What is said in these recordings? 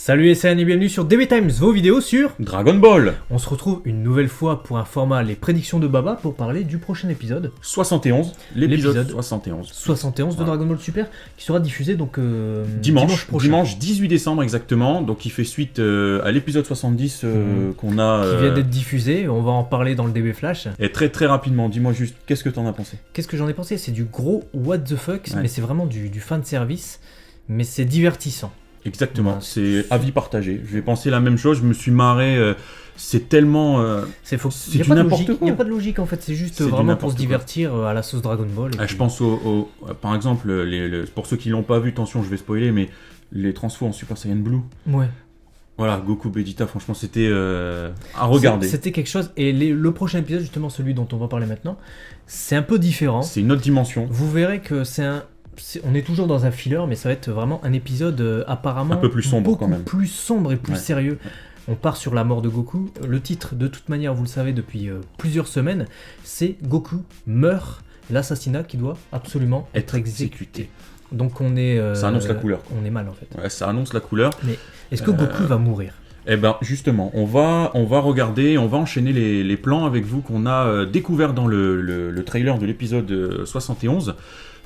Salut SN et bienvenue sur DB Times, vos vidéos sur Dragon Ball. On se retrouve une nouvelle fois pour un format Les Prédictions de Baba pour parler du prochain épisode 71, l'épisode 71. 71 de Dragon Ball Super qui sera diffusé donc dimanche prochain. Dimanche 18 décembre exactement, donc il fait suite à l'épisode 70 qu'on a... Qui vient d'être diffusé, on va en parler dans le DB Flash. Et très très rapidement, dis-moi juste, qu'est-ce que t'en as pensé? Qu'est-ce que j'en ai pensé? C'est du gros what the fuck, mais c'est vraiment du fan service, mais c'est divertissant. Exactement, Ouais, c'est avis partagé. Je vais penser la même chose, je me suis marré, c'est tellement... c'est du n'importe quoi. Il n'y a pas de logique en fait, c'est juste vraiment pour se divertir à la sauce Dragon Ball. Je pense par exemple, pour ceux qui l'ont pas vu, attention je vais spoiler, mais les transfos en Super Saiyan Blue. Ouais. Voilà, Goku, Vegeta, franchement c'était à regarder. C'était quelque chose, et le prochain épisode, justement celui dont on va parler maintenant, c'est un peu différent. C'est une autre dimension. Vous verrez que on est toujours dans un filler, mais ça va être vraiment un épisode apparemment un peu plus sombre beaucoup quand même. plus sombre et plus sérieux. On part sur la mort de Goku. Le titre, de toute manière, vous le savez depuis plusieurs semaines, c'est Goku meurt, l'assassinat qui doit absolument être exécuté. Donc on est... ça annonce la couleur. On est mal en fait. Ouais, ça annonce la couleur. Mais est-ce que Goku va mourir? Eh ben justement, on va regarder, on va enchaîner les plans avec vous qu'on a découvert dans le trailer de l'épisode 71.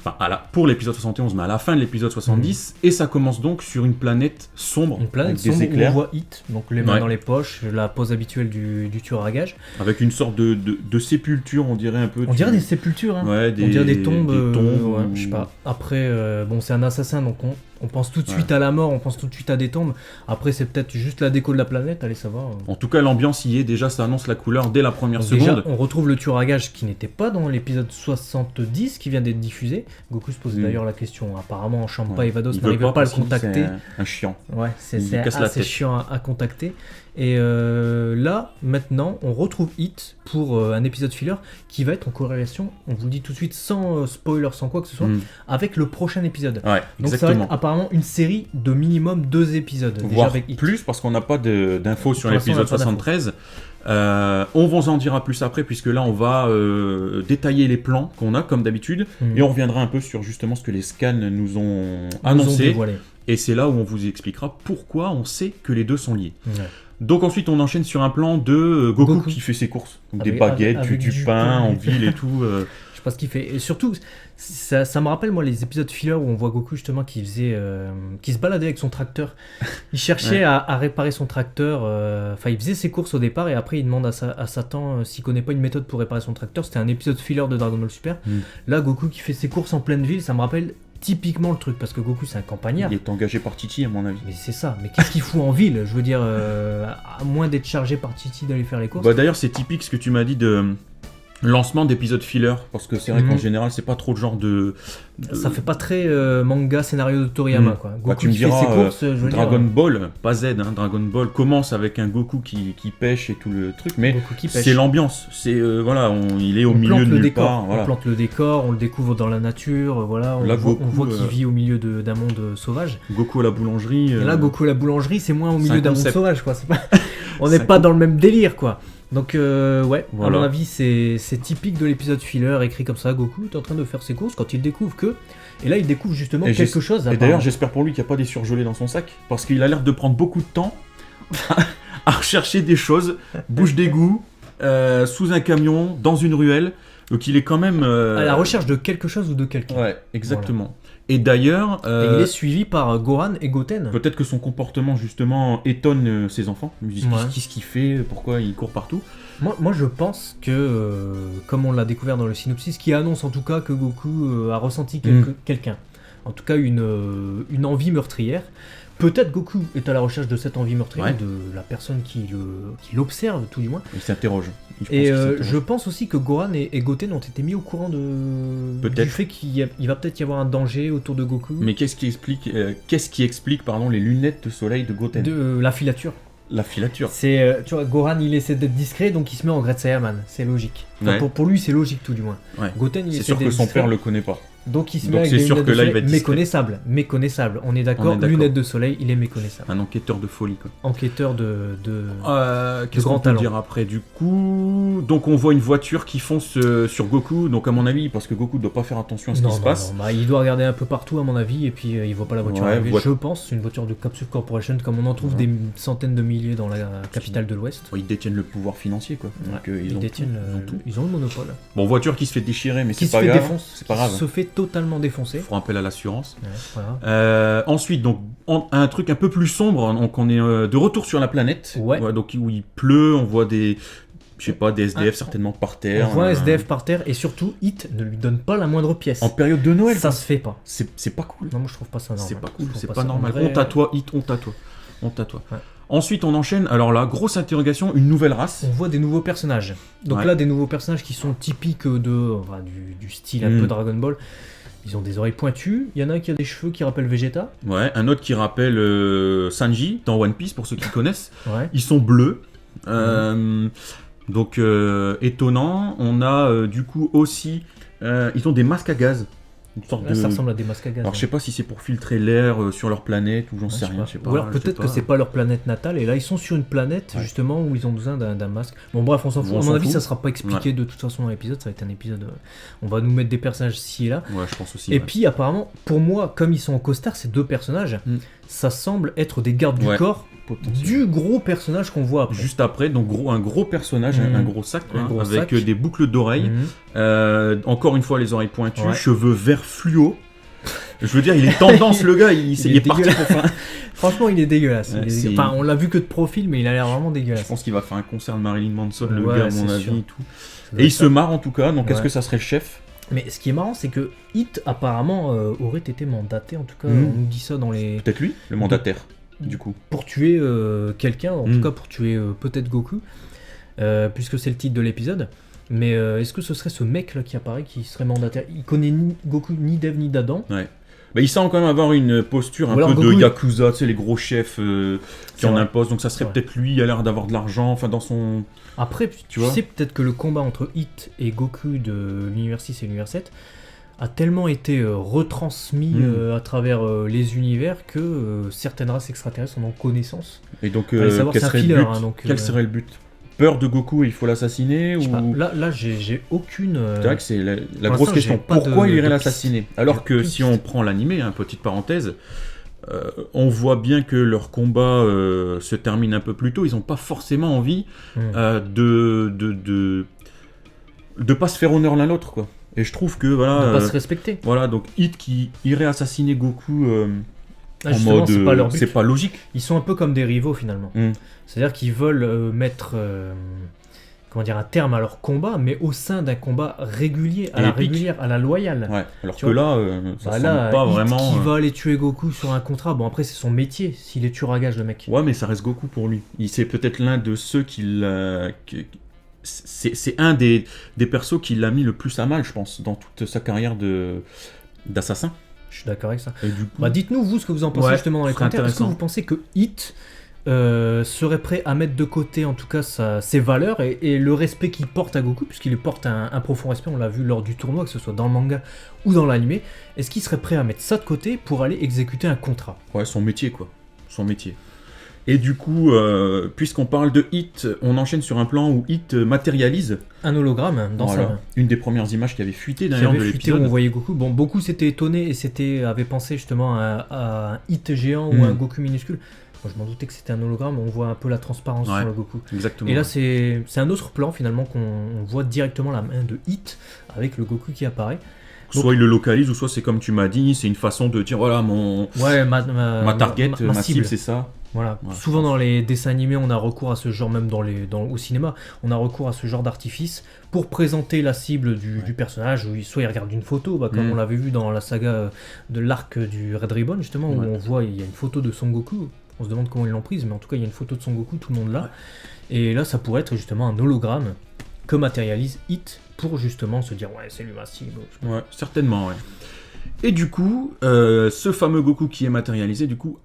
Enfin, pour l'épisode 71, mais à la fin de l'épisode 70, et ça commence donc sur une planète sombre, une planète avec des sombre éclairs. Où on voit Hit, donc les mains dans les poches, la pose habituelle du tueur à gages. Avec une sorte de sépulture, on dirait un peu. On dirait des sépultures, hein. Ouais, on dirait des tombes. Ouais, je sais pas. Après, bon, c'est un assassin, donc on pense tout de suite à la mort, on pense tout de suite à des tombes. Après, c'est peut-être juste la déco de la planète, allez savoir. En tout cas, l'ambiance y est, déjà ça annonce la couleur dès la première seconde. Déjà, on retrouve le tueur à gages qui n'était pas dans l'épisode 70 qui vient d'être diffusé. Goku se pose d'ailleurs la question, apparemment Champa et Vados n'arrivent pas à le contacter. C'est un chiant. Ouais, c'est assez chiant à contacter. Et là, maintenant, on retrouve Hit pour un épisode filler qui va être en corrélation, on vous le dit tout de suite, sans spoiler, sans quoi que ce soit, avec le prochain épisode. Ouais, donc ça va être apparemment une série de minimum 2 épisodes. Voire déjà avec Hit. Plus, parce qu'on n'a pas d'infos sur l'épisode 73. On vous en dira plus après, puisque là, on va détailler les plans qu'on a, comme d'habitude, et on reviendra un peu sur justement ce que les scans nous ont annoncé. Et c'est là où on vous expliquera pourquoi on sait que les deux sont liés. Ouais. Donc ensuite on enchaîne sur un plan de Goku qui fait ses courses. Donc des baguettes, avec du pain en ville et tout. Je sais pas ce qu'il fait. Et surtout, ça me rappelle moi les épisodes filler où on voit Goku justement qui se baladait avec son tracteur. Il cherchait à réparer son tracteur. Enfin il faisait ses courses au départ et après il demande à Satan s'il connaît pas une méthode pour réparer son tracteur. C'était un épisode filler de Dragon Ball Super. Là Goku qui fait ses courses en pleine ville, ça me rappelle typiquement le truc, parce que Goku c'est un campagnard. Il est engagé par Titi à mon avis. Mais c'est ça, mais qu'est-ce qu'il fout en ville? Je veux dire, à moins d'être chargé par Titi d'aller faire les courses. Bah d'ailleurs c'est typique ce que tu m'as dit de lancement d'épisodes filler, parce que c'est vrai qu'en général c'est pas trop le genre de... Ça fait pas très manga scénario de Toriyama quoi. Goku tu me diras, fait ses courses, je veux Dragon Ball, pas Z, hein, Dragon Ball commence avec un Goku qui pêche et tout le truc, mais c'est l'ambiance, c'est voilà, il est au milieu de nulle part. Voilà. On plante le décor, on le découvre dans la nature, voilà, on voit qu'il vit au milieu d'un monde sauvage. Goku à la boulangerie. Et là Goku à la boulangerie c'est moins au milieu d'un monde sauvage quoi, on n'est pas dans le même délire quoi. Donc ouais, à mon avis c'est typique de l'épisode filler écrit comme ça. Goku est en train de faire ses courses quand il découvre que... Et là il découvre justement quelque chose. Et d'ailleurs j'espère pour lui qu'il n'y a pas des surgelés dans son sac, parce qu'il a l'air de prendre beaucoup de temps à rechercher des choses, bouche d'égout, sous un camion, dans une ruelle. Donc il est quand même... à la recherche de quelque chose ou de quelqu'un. Ouais, exactement. Voilà. Et d'ailleurs... Et il est suivi par Gohan et Goten. Peut-être que son comportement, justement, étonne ses enfants. Ils me disent qu'est-ce qu'il fait, pourquoi il court partout. Moi, je pense que, comme on l'a découvert dans le synopsis, qui annonce en tout cas que Goku a ressenti quelqu'un. En tout cas, une envie meurtrière. Peut-être Goku est à la recherche de cette envie meurtrière, de la personne qui l'observe, tout du moins. Il s'interroge. Je pense aussi que Gohan et Goten ont été mis au courant du fait qu'il va peut-être y avoir un danger autour de Goku. Mais qu'est-ce qui explique les lunettes de soleil de Goten? La filature. La filature. C'est, tu vois, Gohan il essaie d'être discret, donc il se met en Great Saiyaman. C'est logique. Enfin, pour lui, c'est logique tout du moins. Ouais. Goten, c'est sûr que son père le connaît pas. Donc il se met Donc avec c'est des sûr lunettes que de là, il soleil va être méconnaissable. On est d'accord, lunettes de soleil, il est méconnaissable. Un enquêteur de folie, quoi. Enquêteur de Qu'est-ce qu'on peut dire après, du coup? Donc on voit une voiture qui fonce sur Goku, donc à mon avis, parce que Goku doit pas faire attention à ce qui se passe. Non, il doit regarder un peu partout à mon avis, et puis il voit pas la voiture arriver. Je pense, c'est une voiture de Capsule Corporation, comme on en trouve des centaines de milliers dans la capitale de l'Ouest. Ils détiennent le pouvoir financier, quoi. Donc, ils ont le monopole. Bon, voiture qui se fait déchirer, mais c'est pas grave. C'est pas grave. Se fait totalement défoncer. Faut appel à l'assurance. Ouais, voilà. Ensuite, donc un truc un peu plus sombre. Donc on est de retour sur la planète. Ouais. Donc où il pleut, on voit des SDF certainement par terre. On voit un SDF par terre et surtout, Hit ne lui donne pas la moindre pièce. En période de Noël. Ça se fait pas. C'est pas cool. Non, moi je trouve pas ça normal. C'est pas cool. C'est pas normal. Honte à toi, Hit. Honte à toi. Ouais. Ensuite, on enchaîne. Alors là, grosse interrogation, une nouvelle race. On voit des nouveaux personnages. Donc là, des nouveaux personnages qui sont typiques du style un peu Dragon Ball. Ils ont des oreilles pointues. Il y en a un qui a des cheveux qui rappellent Vegeta. Ouais, un autre qui rappelle Sanji dans One Piece, pour ceux qui connaissent. Ouais. Ils sont bleus. Donc, étonnant. On a du coup aussi... ils ont des masques à gaz. Là, ça ressemble à des masques à gaz. Alors, je sais pas si c'est pour filtrer l'air sur leur planète ou j'en sais rien. Ou alors peut-être que c'est pas leur planète natale et là ils sont sur une planète justement où ils ont besoin d'un masque. Bon bref, on s'en fout. À mon avis, ça sera pas expliqué de toute façon dans l'épisode. Ça va être un épisode. On va nous mettre des personnages ci et là. Ouais, je pense aussi. Et puis apparemment, pour moi, comme ils sont en costard, ces deux personnages, ça semble être des gardes du corps. Du gros personnage qu'on voit après. Juste après, donc un gros personnage, un gros sac, avec des boucles d'oreilles, encore une fois les oreilles pointues, cheveux verts fluo. Je veux dire, il est tendance le gars, il est parti pour faire... Franchement, il est dégueulasse. Enfin, on l'a vu que de profil, mais il a l'air vraiment dégueulasse. Je pense qu'il va faire un concert de Marilyn Manson, le gars, à mon avis, et tout. Et il se marre en tout cas, donc est-ce que ça serait le chef? Mais ce qui est marrant, c'est que Hit apparemment aurait été mandaté, en tout cas, on nous dit ça dans les... Peut-être lui, le mandataire. Du coup. Pour tuer quelqu'un, en tout cas pour tuer peut-être Goku, puisque c'est le titre de l'épisode. Mais est-ce que ce serait ce mec là qui apparaît qui serait mandataire? Il connaît ni Goku, ni Dev, ni Dadan. Ouais. Bah, il semble quand même avoir une posture un peu Goku, de Yakuza, tu sais, les gros chefs qui en imposent. Donc ça serait peut-être lui, il a l'air d'avoir de l'argent, enfin dans son... Après, tu sais peut-être que le combat entre Hit et Goku de l'univers 6 et l'univers 7 a tellement été retransmis à travers les univers que certaines races extraterrestres en ont connaissance. Et donc, quel serait le but? Peur de Goku et il faut l'assassiner ou... Là j'ai aucune... C'est vrai que c'est la grosse question. Pourquoi il irait l'assassiner? Alors que si on prend l'animé, petite parenthèse, on voit bien que leur combat se termine un peu plus tôt. Ils n'ont pas forcément envie de pas se faire honneur l'un l'autre, quoi. Et je trouve que voilà, de pas se respecter. Voilà, donc Hit qui irait assassiner Goku en mode, c'est pas logique. Ils sont un peu comme des rivaux finalement. C'est-à-dire qu'ils veulent mettre un terme à leur combat, mais au sein d'un combat régulier, à la régulière, à la loyale. Ouais. Alors que là, ça semble pas vraiment. Qui va aller tuer Goku sur un contrat. Bon après c'est son métier, s'il est tueur à gage le mec. Ouais, mais ça reste Goku pour lui. C'est peut-être l'un de ceux c'est un des persos qui l'a mis le plus à mal, je pense, dans toute sa carrière d'assassin. Je suis d'accord avec ça. Et du coup... dites-nous, vous, ce que vous en pensez justement dans les commentaires. Est-ce que vous pensez que Hit serait prêt à mettre de côté, en tout cas, ses valeurs et le respect qu'il porte à Goku, puisqu'il lui porte un profond respect, on l'a vu lors du tournoi, que ce soit dans le manga ou dans l'animé. Est-ce qu'il serait prêt à mettre ça de côté pour aller exécuter un contrat? Ouais, son métier, quoi. Son métier. Et du coup, puisqu'on parle de Hit, on enchaîne sur un plan où Hit matérialise un hologramme dans sa main. Une des premières images qui avait fuité d'ailleurs de l'épisode. Où on voyait Goku. Bon, beaucoup s'étaient étonnés et avait pensé justement à un Hit géant ou à un Goku minuscule. Moi, je m'en doutais que c'était un hologramme, on voit un peu la transparence sur le Goku. Exactement. Et là, c'est un autre plan finalement qu'on voit directement la main de Hit avec le Goku qui apparaît. Donc, soit il le localise, ou soit c'est comme tu m'as dit, c'est une façon de dire voilà, ma target, ma cible, c'est ça. Voilà. Souvent dans les dessins animés, on a recours à ce genre, même au cinéma, on a recours à ce genre d'artifice pour présenter la cible du personnage. Où soit il regarde une photo, comme on l'avait vu dans la saga de l'arc du Red Ribbon, justement, où on voit il y a une photo de Son Goku. On se demande comment ils l'ont prise, mais en tout cas il y a une photo de Son Goku, tout le monde là. Et là, ça pourrait être justement un hologramme que matérialise Hit pour justement se dire ouais, c'est lui ma cible. Ouais, certainement, ouais. Et du coup, ce fameux Goku qui est matérialisé, du coup,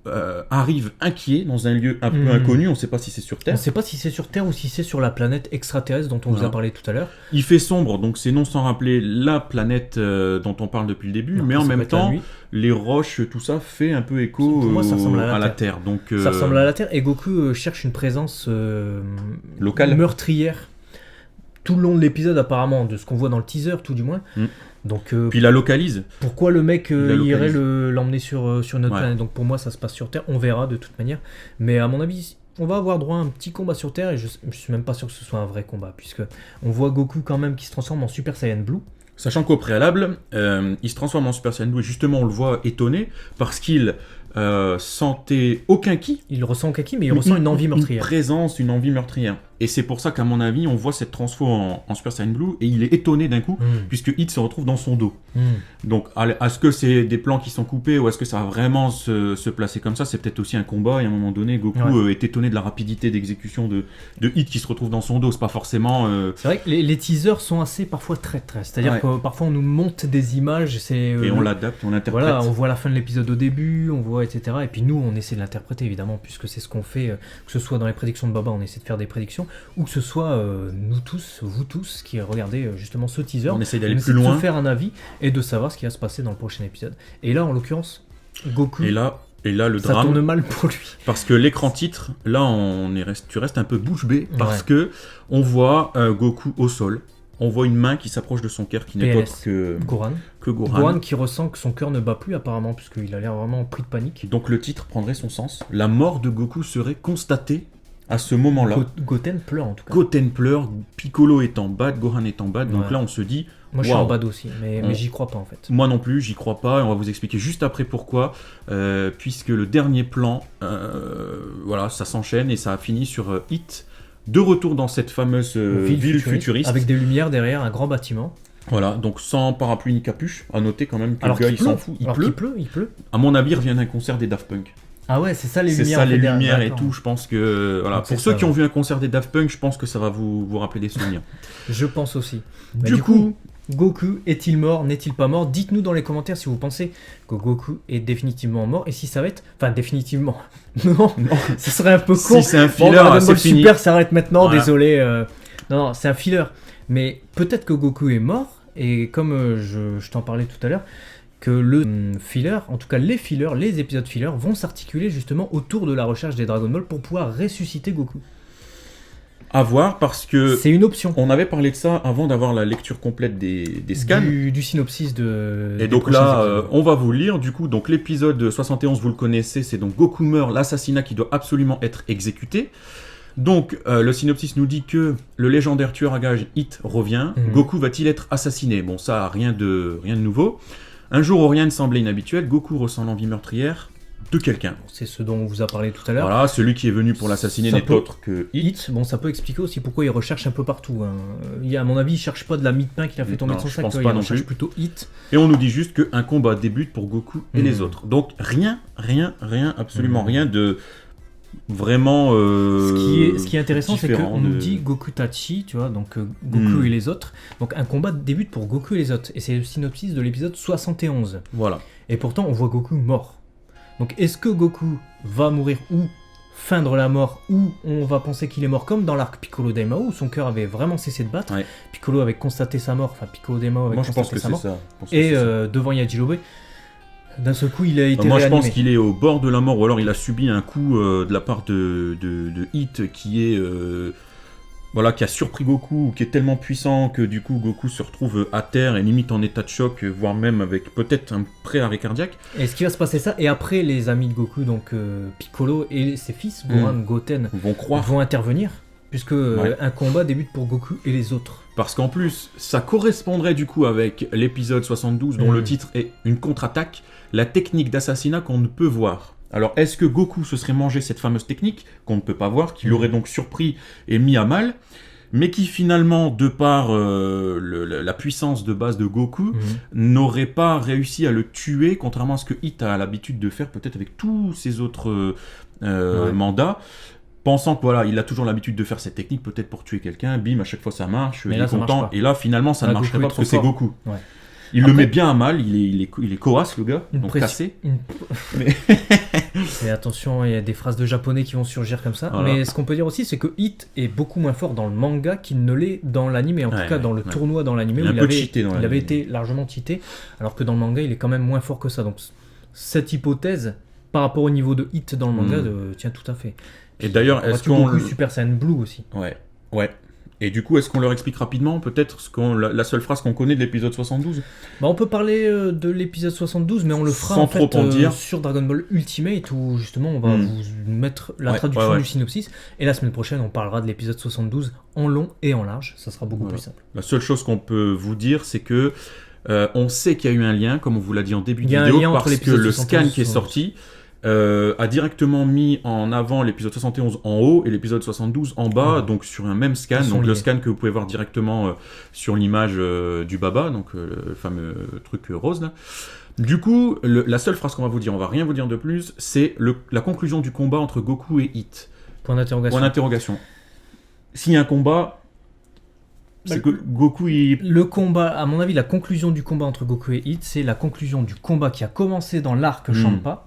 arrive inquiet dans un lieu un peu inconnu. On ne sait pas si c'est sur Terre. On ne sait pas si c'est sur Terre ou si c'est sur la planète extraterrestre dont on vous a parlé tout à l'heure. Il fait sombre, donc c'est non sans rappeler la planète dont on parle depuis le début, mais en même temps, les roches, tout ça fait un peu écho moi, ça ressemble à la Terre. Donc, ça ressemble à la Terre, et Goku cherche une présence locale, meurtrière tout le long de l'épisode, apparemment, de ce qu'on voit dans le teaser, tout du moins. Donc, puis il la localise. Pourquoi le mec irait l'emmener sur notre planète? Donc pour moi, ça se passe sur Terre. On verra de toute manière. Mais à mon avis, on va avoir droit à un petit combat sur Terre. Et je suis même pas sûr que ce soit un vrai combat, puisque on voit Goku quand même qui se transforme en Super Saiyan Blue. Sachant qu'au préalable, il se transforme en Super Saiyan Blue. Et justement, on le voit étonné parce qu'il sentait aucun ki. Il ressent aucun ki, mais il ressent une envie meurtrière. Une présence, une envie meurtrière. Et c'est pour ça qu'à mon avis, on voit cette transfo en Super Saiyan Blue et il est étonné d'un coup, puisque Hit se retrouve dans son dos. Donc, est-ce que c'est des plans qui sont coupés ou est-ce que ça va vraiment se placer comme ça? C'est peut-être aussi un combat et à un moment donné, Goku est étonné de la rapidité d'exécution de Hit qui se retrouve dans son dos. C'est pas forcément... C'est vrai que les teasers sont assez parfois traîtres. C'est-à-dire que parfois on nous monte des images et on l'adapte, on l'interprète. Voilà, on voit la fin de l'épisode au début, on voit etc. Et puis nous, on essaie de l'interpréter évidemment, puisque c'est ce qu'on fait, que ce soit dans les prédictions de Baba, on essaie de faire des prédictions, ou que ce soit nous tous, vous tous, qui regardez justement ce teaser. On essaie d'aller plus loin. De faire un avis et de savoir ce qui va se passer dans le prochain épisode. Et là, en l'occurrence, Goku... Et là, le ça drame... tourne mal pour lui. Parce que l'écran titre, là, tu restes un peu bouche bée, parce que on voit Goku au sol. On voit une main qui s'approche de son cœur, qui n'est autre que Gohan. Gohan qui ressent que son cœur ne bat plus apparemment, puisqu'il a l'air vraiment pris de panique. Donc le titre prendrait son sens. La mort de Goku serait constatée à ce moment-là. Goten pleure en tout cas. Goten pleure, Piccolo est en bad, Gohan est en bad, donc là on se dit... Moi je suis en bad aussi, mais j'y crois pas en fait. Moi non plus, j'y crois pas, et on va vous expliquer juste après pourquoi, puisque le dernier plan, voilà, ça s'enchaîne et ça a fini sur Hit, de retour dans cette fameuse ville futuriste. Avec des lumières derrière, un grand bâtiment. Voilà, donc sans parapluie ni capuche, à noter quand même que alors le gars il s'en fout. Il pleut. À mon avis, il revient d'un concert des Daft Punk. Ah ouais, c'est ça les lumières. C'est ça les lumières et tout, je pense que... Voilà. Donc pour ceux qui ont vu un concert des Daft Punk, je pense que ça va vous rappeler des souvenirs. Je pense aussi. Du coup, Goku est-il mort, n'est-il pas mort? Dites-nous dans les commentaires si vous pensez que Goku est définitivement mort et si ça va être... Enfin, définitivement. non, ce serait un peu con. Si c'est un filler, c'est fini. Super s'arrête maintenant, voilà. Désolé. Non, c'est un filler. Mais peut-être que Goku est mort et comme je t'en parlais tout à l'heure, que le filler, en tout cas les fillers, les épisodes fillers vont s'articuler justement autour de la recherche des Dragon Ball pour pouvoir ressusciter Goku. À voir, parce que... C'est une option. On avait parlé de ça avant d'avoir la lecture complète des scans. Du synopsis de... Et donc là, on va vous lire, du coup, donc l'épisode 71, vous le connaissez, c'est donc Goku meurt, l'assassinat qui doit absolument être exécuté. Donc, le synopsis nous dit que le légendaire tueur à gages Hit revient. Goku va-t-il être assassiné? Bon, ça, rien de nouveau. Un jour où rien ne semblait inhabituel, Goku ressent l'envie meurtrière de quelqu'un. C'est ce dont on vous a parlé tout à l'heure. Voilà, celui qui est venu pour l'assassiner n'est autre que Hit. Bon, ça peut expliquer aussi pourquoi il recherche un peu partout. À mon avis, il cherche pas de la mie-de-pain qu'il a fait tomber de son sac. Il recherche plutôt Hit. Et on nous dit juste qu'un combat débute pour Goku et les autres. Donc rien, absolument rien de... Vraiment ce qui est intéressant, c'est qu'on nous dit Goku Tachi, tu vois, donc Goku et les autres. Donc un combat débute pour Goku et les autres. Et c'est le synopsis de l'épisode 71. Voilà. Et pourtant, on voit Goku mort. Donc est-ce que Goku va mourir ou feindre la mort, ou on va penser qu'il est mort comme dans l'arc Piccolo Daimao, où son cœur avait vraiment cessé de battre. Piccolo avait constaté sa mort, enfin Piccolo Daimao avait constaté sa mort. Et devant Yajirobe, d'un seul coup, il a été Moi, réanimé. je pense qu'il est au bord de la mort, ou alors il a subi un coup de la part de Hit qui est... Voilà, qui a surpris Goku, qui est tellement puissant que du coup Goku se retrouve à terre et limite en état de choc, voire même avec peut-être un pré-arrêt cardiaque. Est-ce qu'il va se passer ça? Et après, les amis de Goku, donc Piccolo et ses fils, Gohan, Goten, vont intervenir, puisque un combat débute pour Goku et les autres. Parce qu'en plus, ça correspondrait du coup avec l'épisode 72, dont le titre est une contre-attaque, la technique d'assassinat qu'on ne peut voir. Alors, est-ce que Goku se serait mangé cette fameuse technique, qu'on ne peut pas voir, qui l'aurait donc surpris et mis à mal, mais qui finalement, de par la puissance de base de Goku, n'aurait pas réussi à le tuer, contrairement à ce que Hit a l'habitude de faire, peut-être avec tous ses autres mandats, pensant que voilà, il a toujours l'habitude de faire cette technique, peut-être pour tuer quelqu'un, bim, à chaque fois ça marche, il est content, et là finalement ça ne marcherait pas parce que c'est Goku. Il le met bien à mal, il est coasse le gars, donc cassé. Et attention, il y a des phrases de japonais qui vont surgir comme ça. Voilà. Mais ce qu'on peut dire aussi, c'est que Hit est beaucoup moins fort dans le manga qu'il ne l'est dans l'anime, et en tout cas dans le tournoi dans l'anime, où il avait été largement cheaté, alors que dans le manga, il est quand même moins fort que ça. Donc cette hypothèse, par rapport au niveau de Hit dans le manga, tient tout à fait. Et d'ailleurs, est-ce qu'on... Super Saiyan Blue aussi. Ouais. Et du coup, est-ce qu'on leur explique rapidement, peut-être, la seule phrase qu'on connaît de l'épisode 72 ? On peut parler de l'épisode 72, mais on le fera sans trop en dire. Sur Dragon Ball Ultimate, où justement on va vous mettre la traduction du synopsis. Et la semaine prochaine, on parlera de l'épisode 72 en long et en large. Ça sera beaucoup plus simple. La seule chose qu'on peut vous dire, c'est que on sait qu'il y a eu un lien, comme on vous l'a dit en début de vidéo, parce que le scan qui est sorti a directement mis en avant l'épisode 71 en haut et l'épisode 72 en bas, donc sur un même scan, donc le scan que vous pouvez voir directement sur l'image du Baba, donc le fameux truc rose là. Du coup, la seule phrase qu'on va vous dire, on va rien vous dire de plus, c'est la conclusion du combat entre Goku et Hit. Point d'interrogation. S'il y a un combat, c'est que Goku Le combat, à mon avis, la conclusion du combat entre Goku et Hit, c'est la conclusion du combat qui a commencé dans l'arc Champa.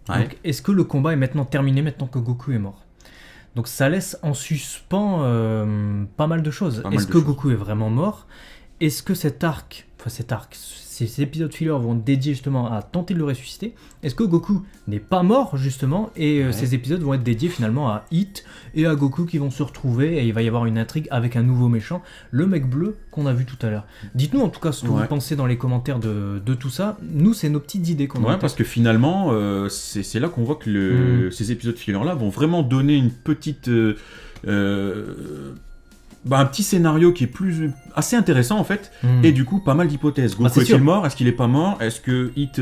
Donc, est-ce que le combat est maintenant terminé, maintenant que Goku est mort ? Donc ça laisse en suspens pas mal de choses. Est-ce que Goku est vraiment mort ? Est-ce que ces épisodes fillers vont dédiés justement à tenter de le ressusciter ? Est-ce que Goku n'est pas mort justement et ces épisodes vont être dédiés finalement à Hit et à Goku qui vont se retrouver et il va y avoir une intrigue avec un nouveau méchant, le mec bleu qu'on a vu tout à l'heure. Dites-nous en tout cas ce que vous pensez dans les commentaires de tout ça. Nous, c'est nos petites idées qu'on a. Parce que finalement, c'est là qu'on voit que ces épisodes fillers là vont vraiment donner une petite... un petit scénario qui est assez intéressant en fait, et du coup pas mal d'hypothèses. Goku est-il mort ? Est-ce qu'il est pas mort ? Est-ce que Hit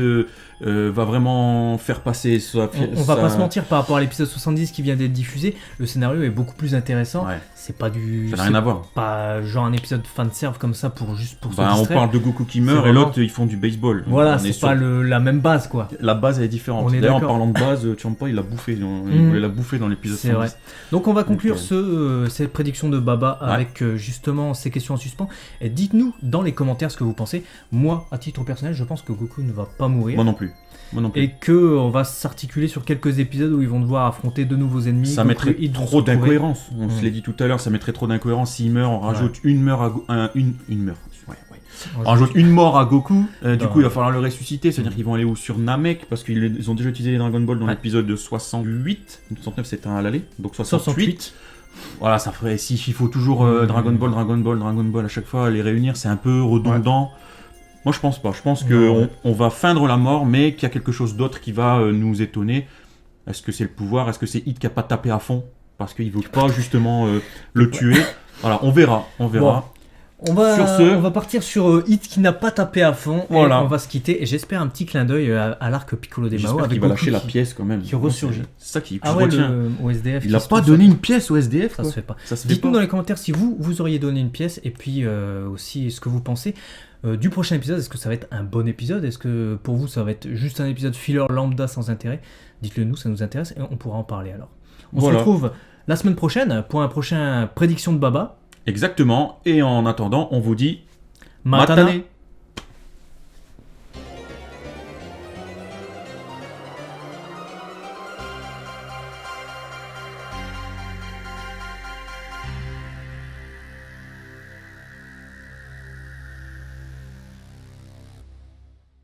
va vraiment faire passer on va pas se mentir, par rapport à l'épisode 70 qui vient d'être diffusé, le scénario est beaucoup plus intéressant. C'est pas ça n'a rien à voir. Pas genre un épisode fanserve comme ça pour se distraire. On parle de Goku qui meurt et l'autre ils font du baseball. Voilà, c'est pas la même base quoi. La base elle est différente. D'ailleurs en parlant de base, Champa il l'a bouffé, il voulait la bouffer dans l'épisode 70. Vrai. Donc on va conclure cette prédiction de Baba avec justement ces questions en suspens. Et dites-nous dans les commentaires ce que vous pensez. Moi, à titre personnel, je pense que Goku ne va pas mourir. Moi non plus. Et qu'on va s'articuler sur quelques épisodes où ils vont devoir affronter de nouveaux ennemis. Ça mettrait trop d'incohérence. On se l'est dit tout à l'heure, ça mettrait trop d'incohérence. S'il meurt, on rajoute une mort on rajoute une mort à Goku. Du coup, il va falloir le ressusciter. C'est-à-dire qu'ils vont aller sur Namek parce qu'ils ont déjà utilisé les Dragon Ball dans l'épisode de 68. 69, c'était un à l'aller. Donc 68. Voilà, ça ferait. S'il faut toujours Dragon Ball à chaque fois, les réunir, c'est un peu redondant. Moi, je pense pas. Je pense qu'on va feindre la mort, mais qu'il y a quelque chose d'autre qui va nous étonner. Est-ce que c'est le pouvoir ? Est-ce que c'est Hit qui a pas tapé à fond ? Parce qu'il veut pas justement le tuer. Voilà, on verra. Bon. On va partir sur Hit qui n'a pas tapé à fond. Voilà. Et on va se quitter. Et j'espère un petit clin d'œil à l'arc Piccolo des Mao. Avec il va lâcher la pièce quand même. Qui ressurgit. C'est ça qui au SDF. Il a pas donné une pièce au SDF. Ça se fait pas. Dites-nous dans les commentaires si vous auriez donné une pièce. Et puis aussi ce que vous pensez du prochain épisode. Est-ce que ça va être un bon épisode ? Est-ce que pour vous ça va être juste un épisode filler lambda sans intérêt ? Dites-le nous, ça nous intéresse. Et on pourra en parler alors. On se retrouve la semaine prochaine pour un prochain prédiction de Baba. Exactement, et en attendant, on vous dit Matane.